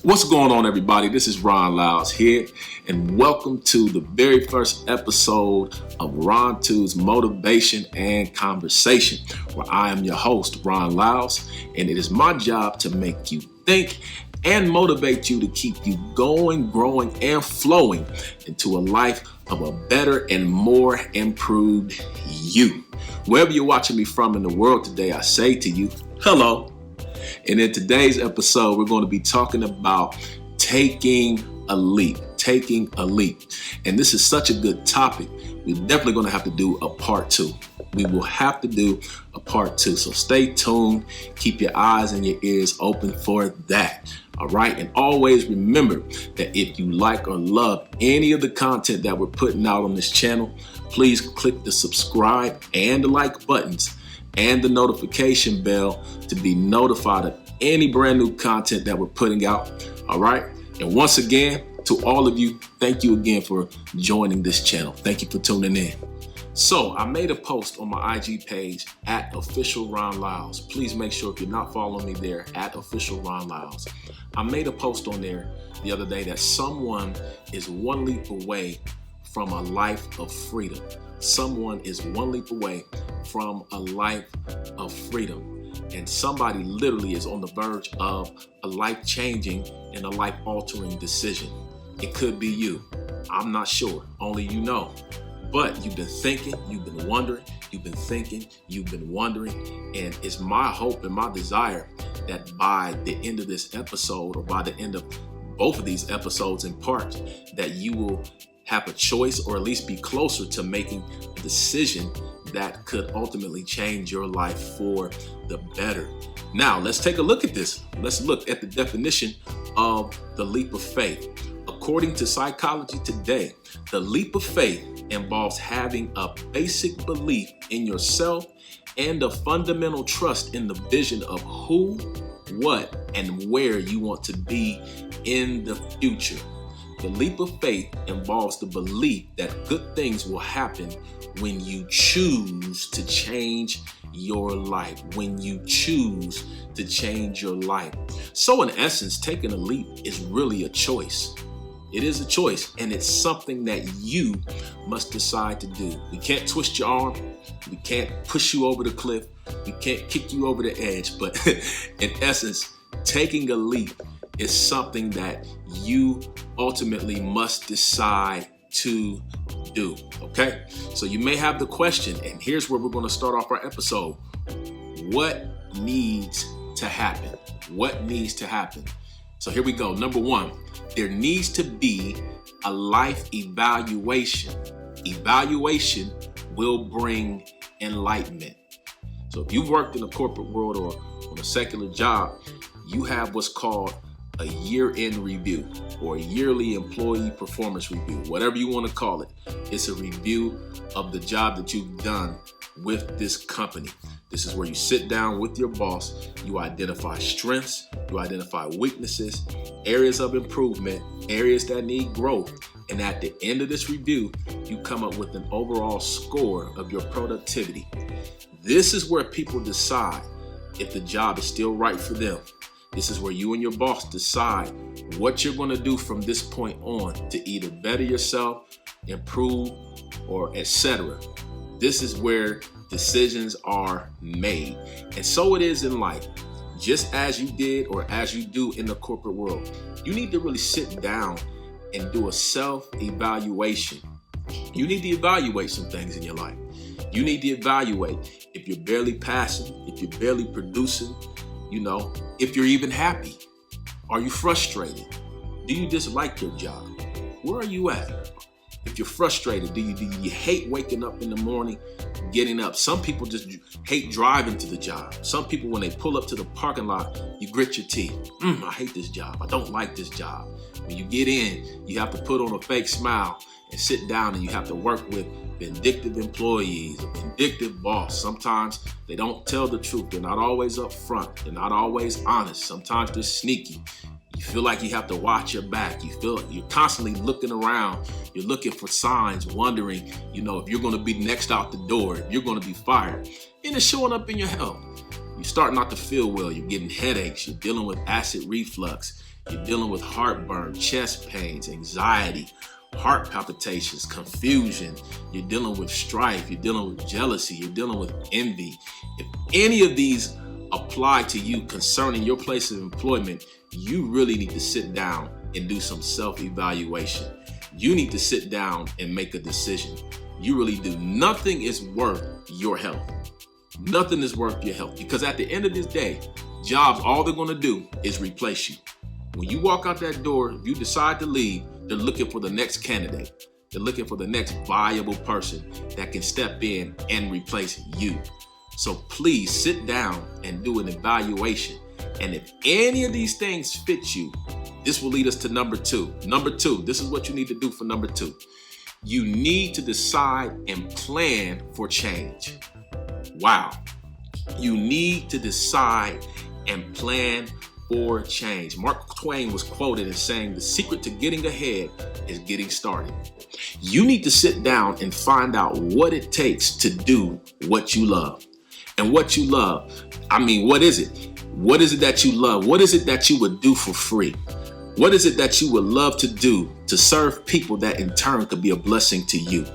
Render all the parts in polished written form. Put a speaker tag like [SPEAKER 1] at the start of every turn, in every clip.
[SPEAKER 1] What's going on, everybody? This is Lyles here, and welcome to the very first episode of Ron 2's Motivation and Conversation, where I am your host, Lyles, and it is my job to make you think and motivate you to keep you going, growing, and flowing into a life of a better and more improved you. Wherever you're watching me from in the world today, I say to you, hello. And in today's episode, we're going to be talking about taking a leap. And this is such a good topic. We're definitely going to have to do a part two. So stay tuned. Keep your eyes and your ears open for that. All right. And always remember that if you like or love any of the content that we're putting out on this channel, please click the subscribe and the like buttons and the notification bell to be notified of any brand new content that we're putting out. All right. And once again, to all of you, thank you again for joining this channel. Thank you for tuning in. So I made a post on my IG page at official Ron Lyles. Please make sure if you're not following me there at official Ron Lyles. I made a post on there the other day that someone is one leap away from a life of freedom. Someone is one leap away from a life of freedom. And somebody literally is on the verge of a life-changing and a life-altering decision. It could be you. I'm not sure. Only you know. But you've been thinking, you've been wondering, and it's my hope and my desire that by the end of this episode, or by the end of both of these episodes in part, that you will have a choice, or at least be closer to making a decision that could ultimately change your life for the better. Now, let's take a look at this. Let's look at the definition of the leap of faith. According to Psychology Today, the leap of faith involves having a basic belief in yourself and a fundamental trust in the vision of who, what, and where you want to be in the future. The leap of faith involves the belief that good things will happen when you choose to change your life. So in essence, taking a leap is really a choice. It is a choice, and it's something that you must decide to do. We can't twist your arm. We can't push you over the cliff. We can't kick you over the edge. But in essence, taking a leap is something that you ultimately must decide to do. Okay? So you may have the question, and here's where we're going to start off our episode. What needs to happen? So here we go. Number one, there needs to be a life evaluation. Evaluation will bring enlightenment. So if you've worked in the corporate world or on a secular job, you have what's called a year-end review or a yearly employee performance review, whatever you want to call it. It's a review of the job that you've done with this company. This is where you sit down with your boss, you identify strengths, you identify weaknesses, areas of improvement, areas that need growth. And at the end of this review, you come up with an overall score of your productivity. This is where people decide if the job is still right for them. This is where you and your boss decide what you're going to do from this point on to either better yourself, improve, or etc. This is where decisions are made. And so it is in life. Just as you did or as you do in the corporate world, you need to really sit down and do a self-evaluation. You need to evaluate some things in your life. You need to evaluate if you're barely passing, if you're barely producing, if you're even happy. Are you frustrated? Do you dislike your job? Where are you at? If you're frustrated, do you hate waking up in the morning, getting up? Some people just hate driving to the job. Some people, when they pull up to the parking lot, you grit your teeth. I hate this job. I don't like this job. When you get in, you have to put on a fake smile and sit down, and you have to work with vindictive employees, a vindictive boss. Sometimes they don't tell the truth. They're not always upfront. They're not always honest. Sometimes they're sneaky. You feel like you have to watch your back. You feel like you're constantly looking around. You're looking for signs, wondering, if you're going to be next out the door, if you're going to be fired. And it's showing up in your health. You're starting not to feel well. You're getting headaches. You're dealing with acid reflux. You're dealing with heartburn, chest pains, anxiety, heart palpitations, confusion. You're dealing with strife. You're dealing with jealousy. You're dealing with envy. If any of these apply to you concerning your place of employment, you really need to sit down and do some self-evaluation. You need to sit down and make a decision. You really do. Nothing is worth your health. Nothing is worth your health, because at the end of this day, jobs, all they're going to do is replace you. When you walk out that door, if you decide to leave, they're looking for the next candidate. They're looking for the next viable person that can step in and replace you. So please sit down and do an evaluation. And if any of these things fit you, this will lead us to number two. Number two, this is what you need to do for number two. You need to decide and plan for change. Wow. You need to decide and plan for change. Mark Twain was quoted as saying, the secret to getting ahead is getting started. You need to sit down and find out what it takes to do what you love. And what you love, what is it? What is it that you love? What is it that you would do for free? What is it that you would love to do to serve people that in turn could be a blessing to you?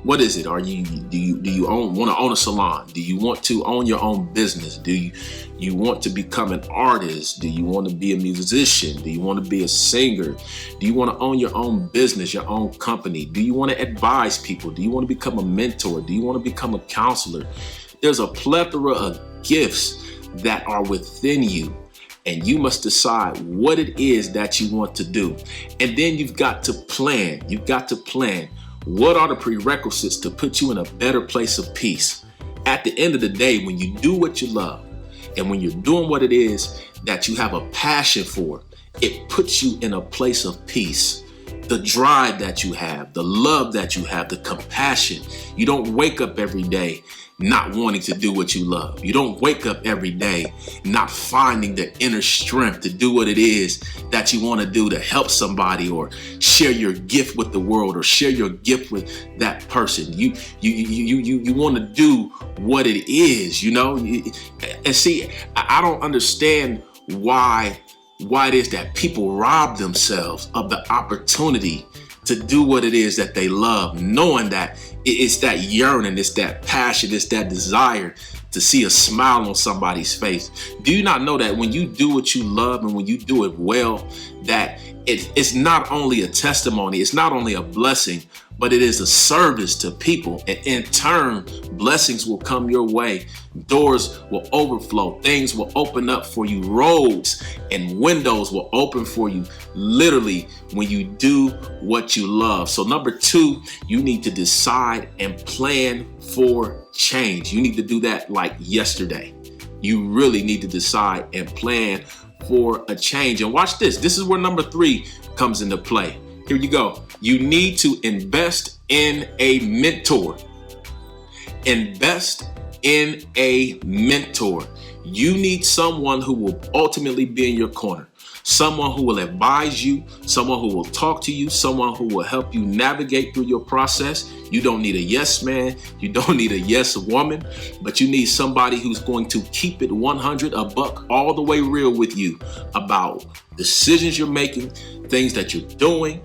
[SPEAKER 1] What is it? Do you want to own a salon? Do you want to own your own business? Do you want to become an artist? Do you want to be a musician? Do you want to be a singer? Do you want to own your own business, your own company? Do you want to advise people? Do you want to become a mentor? Do you want to become a counselor? There's a plethora of gifts that are within you, and you must decide what it is that you want to do. And then you've got to plan. You've got to plan. What are the prerequisites to put you in a better place of peace? At the end of the day, when you do what you love, and when you're doing what it is that you have a passion for, it puts you in a place of peace. The drive that you have, the love that you have, the compassion. You don't wake up every day not wanting to do what you love. You don't wake up every day not finding the inner strength to do what it is that you want to do to help somebody, or share your gift with the world, or share your gift with that person. You want to do what it is, And see, I don't understand why it is that people rob themselves of the opportunity to do what it is that they love, knowing that it's that yearning, it's that passion, it's that desire to see a smile on somebody's face. Do you not know that when you do what you love and when you do it well, that it's not only a testimony, it's not only a blessing, but it is a service to people. And in turn, blessings will come your way. Doors will overflow. Things will open up for you. Roads and windows will open for you, literally, when you do what you love. So number two, you need to decide and plan for change. You need to do that like yesterday. You really need to decide and plan for a change. And watch this. This is where number three comes into play. Here you go. You need to invest in a mentor. Invest in a mentor. You need someone who will ultimately be in your corner. Someone who will advise you, someone who will talk to you, someone who will help you navigate through your process. You don't need a yes man, you don't need a yes woman, but you need somebody who's going to keep it 100, a buck, all the way real with you about decisions you're making, things that you're doing,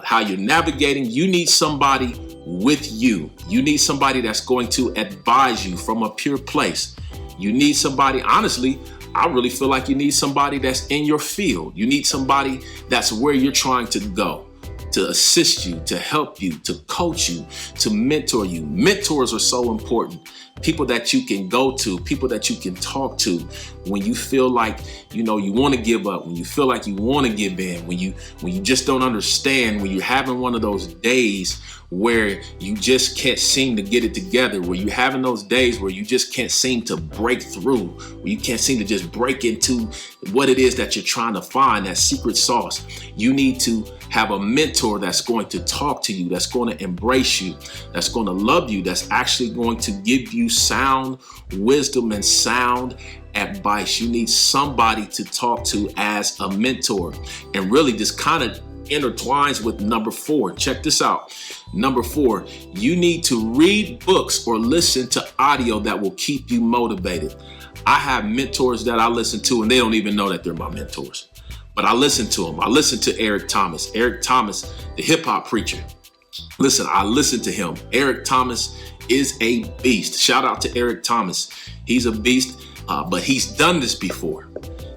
[SPEAKER 1] how you're navigating. You need somebody with you. You need somebody that's going to advise you from a pure place. You need somebody, honestly, I really feel like you need somebody that's in your field. You need somebody that's where you're trying to go, to assist you, to help you, to coach you, to mentor you. Mentors are so important. People that you can go to, people that you can talk to when you feel like, you want to give up, when you feel like you want to give in, when you just don't understand, when you're having one of those days where you just can't seem to get it together, where you're having those days where you just can't seem to break through, where you can't seem to just break into what it is that you're trying to find, that secret sauce. You need to have a mentor that's going to talk to you, that's going to embrace you, that's going to love you, that's actually going to give you sound wisdom and sound advice. You need somebody to talk to as a mentor. And really, this kind of intertwines with number four. Check this out. Number four, you need to read books or listen to audio that will keep you motivated. I have mentors that I listen to and they don't even know that they're my mentors. but I listened to him. I listened to Eric Thomas. Eric Thomas, the hip hop preacher. Listen, I listened to him. Eric Thomas is a beast. Shout out to Eric Thomas. He's a beast, but he's done this before.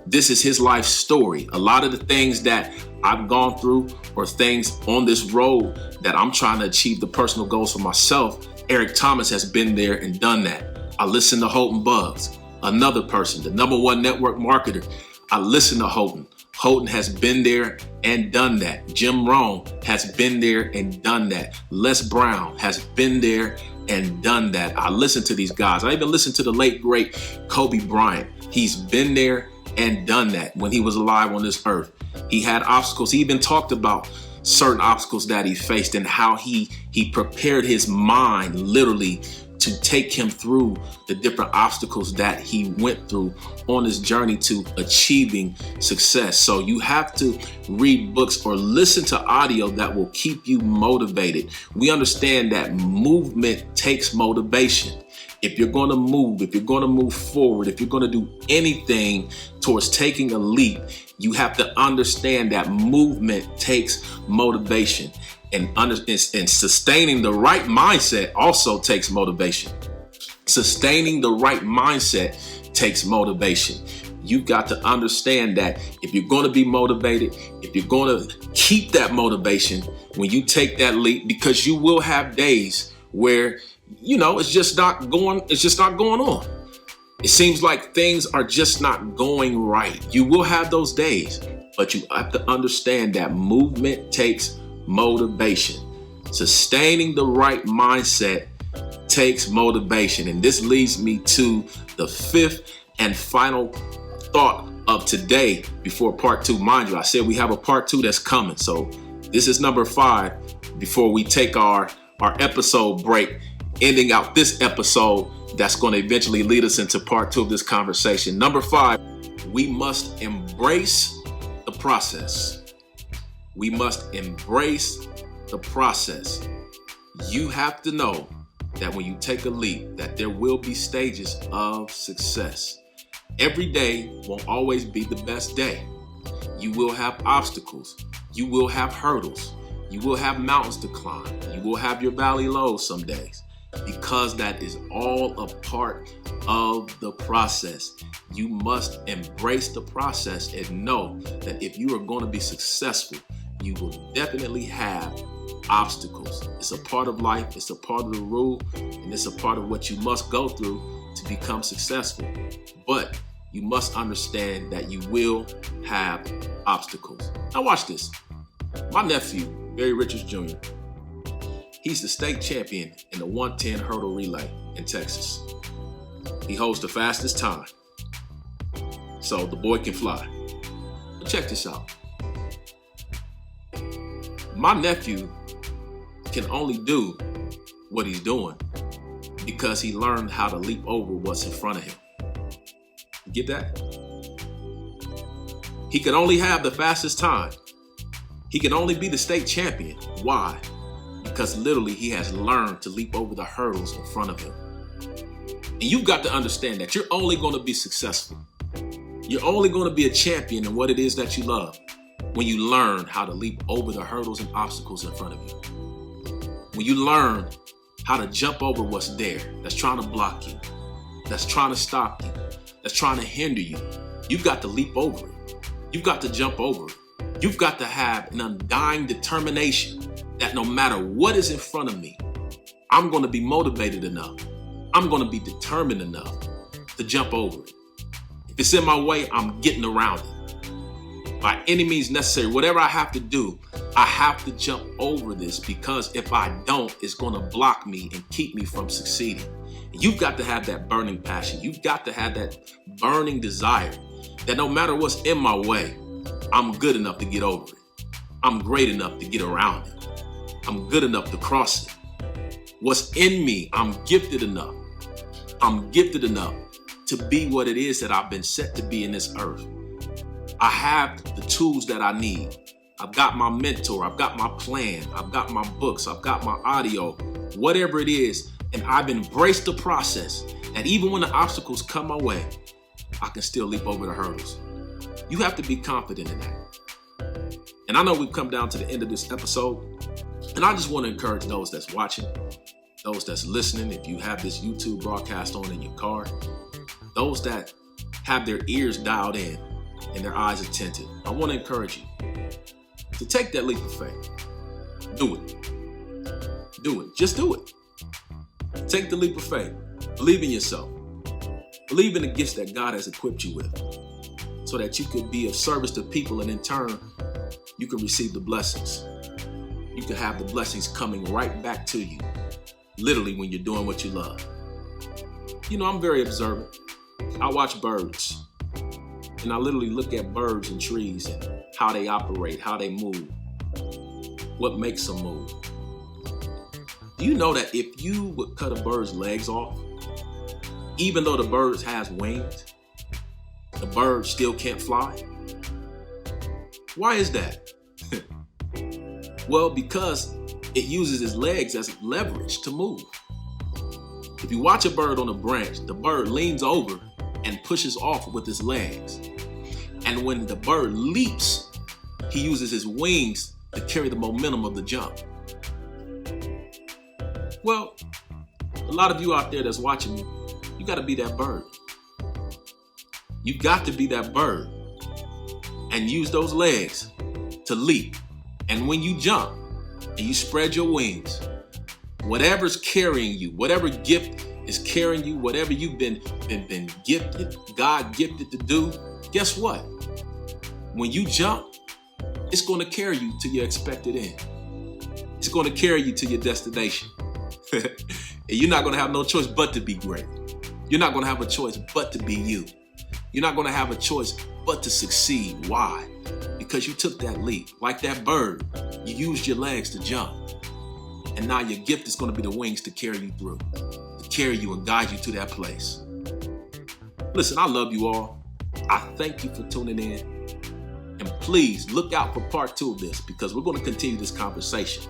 [SPEAKER 1] This is his life story. A lot of the things that I've gone through or things on this road that I'm trying to achieve the personal goals for myself, Eric Thomas has been there and done that. I listen to Houghton Bugs, another person, the #1 network marketer. I listen to Houghton. Houghton has been there and done that. Jim Rohn has been there and done that. Les Brown has been there and done that. I listen to these guys. I even listened to the late, great Kobe Bryant. He's been there and done that when he was alive on this earth. He had obstacles. He even talked about certain obstacles that he faced and how he prepared his mind literally to take him through the different obstacles that he went through on his journey to achieving success. So you have to read books or listen to audio that will keep you motivated. We understand that movement takes motivation. If you're going to move, if you're going to move forward, if you're going to do anything towards taking a leap, you have to understand that movement takes motivation. And sustaining the right mindset also takes motivation. Sustaining the right mindset takes motivation. You've got to understand that if you're going to be motivated, if you're going to keep that motivation when you take that leap, because you will have days where, it's just not going on. It seems like things are just not going right. You will have those days, but you have to understand that movement takes motivation. Sustaining the right mindset takes motivation. And this leads me to the fifth and final thought of today before part 2. Mind you, I said we have a part 2 that's coming. So this is number 5 before we take our episode break, ending out this episode that's going to eventually lead us into part 2 of this conversation. Number 5, we must embrace the process. We must embrace the process. You have to know that when you take a leap, that there will be stages of success. Every day won't always be the best day. You will have obstacles. You will have hurdles. You will have mountains to climb. You will have your valley lows some days, because that is all a part of the process. You must embrace the process and know that if you are going to be successful, you will definitely have obstacles. It's a part of life, it's a part of the rule, and it's a part of what you must go through to become successful. But you must understand that you will have obstacles. Now watch this. My nephew, Barry Richards Jr., he's the state champion in the 110 hurdle relay in Texas. He holds the fastest time, so the boy can fly. But check this out. My nephew can only do what he's doing because he learned how to leap over what's in front of him. You get that? He can only have the fastest time. He can only be the state champion. Why? Because literally he has learned to leap over the hurdles in front of him. And you've got to understand that you're only going to be successful. You're only going to be a champion in what it is that you love when you learn how to leap over the hurdles and obstacles in front of you. When you learn how to jump over what's there, that's trying to block you, that's trying to stop you, that's trying to hinder you, you've got to leap over it. You've got to jump over it. You've got to have an undying determination that no matter what is in front of me, I'm going to be motivated enough. I'm going to be determined enough to jump over it. If it's in my way, I'm getting around it. By any means necessary, whatever I have to do, I have to jump over this, because if I don't, it's going to block me and keep me from succeeding. And you've got to have that burning passion. You've got to have that burning desire that no matter what's in my way, I'm good enough to get over it. I'm great enough to get around it. I'm good enough to cross it. What's in me, I'm gifted enough. I'm gifted enough to be what it is that I've been set to be in this earth. I have the tools that I need. I've got my mentor. I've got my plan. I've got my books. I've got my audio, whatever it is. And I've embraced the process that even when the obstacles come my way, I can still leap over the hurdles. You have to be confident in that. And I know we've come down to the end of this episode, and I just want to encourage those that's watching, those that's listening, if you have this YouTube broadcast on in your car, those that have their ears dialed in and their eyes attentive, I want to encourage you to take that leap of faith. Do it. Do it. Just do it. Take the leap of faith. Believe in yourself. Believe in the gifts that God has equipped you with so that you could be of service to people, and in turn, you can receive the blessings. You can have the blessings coming right back to you, literally when you're doing what you love. You know, I'm very observant. I watch birds, and I literally look at birds and trees and how they operate, how they move, what makes them move. Do you know that if you would cut a bird's legs off, even though the bird has wings, the bird still can't fly? Why is that? Well, because it uses its legs as leverage to move. If you watch a bird on a branch, the bird leans over and pushes off with his legs. And when the bird leaps, he uses his wings to carry the momentum of the jump. Well, a lot of you out there that's watching me, you got to be that bird. You got to be that bird and use those legs to leap. And when you jump and you spread your wings, whatever's carrying you, whatever gift is carrying you, whatever you've been gifted, God gifted to do, guess what? When you jump, it's going to carry you to your expected end. It's going to carry you to your destination. And you're not going to have no choice but to be great. You're not going to have a choice but to be you. You're not going to have a choice but to succeed. Why? Because you took that leap. Like that bird, you used your legs to jump. And now your gift is going to be the wings to carry you through, to carry you and guide you to that place. Listen, I love you all. I thank you for tuning in. And please look out for part 2 of this, because we're going to continue this conversation.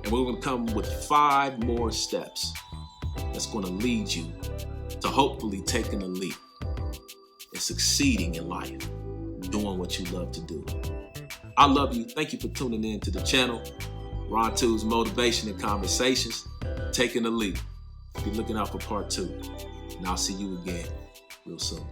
[SPEAKER 1] And we're going to come with 5 more steps that's going to lead you to hopefully taking a leap and succeeding in life, doing what you love to do. I love you. Thank you for tuning in to the channel. Ron 2's Motivation and Conversations, taking a leap. Be looking out for part 2. And I'll see you again real soon.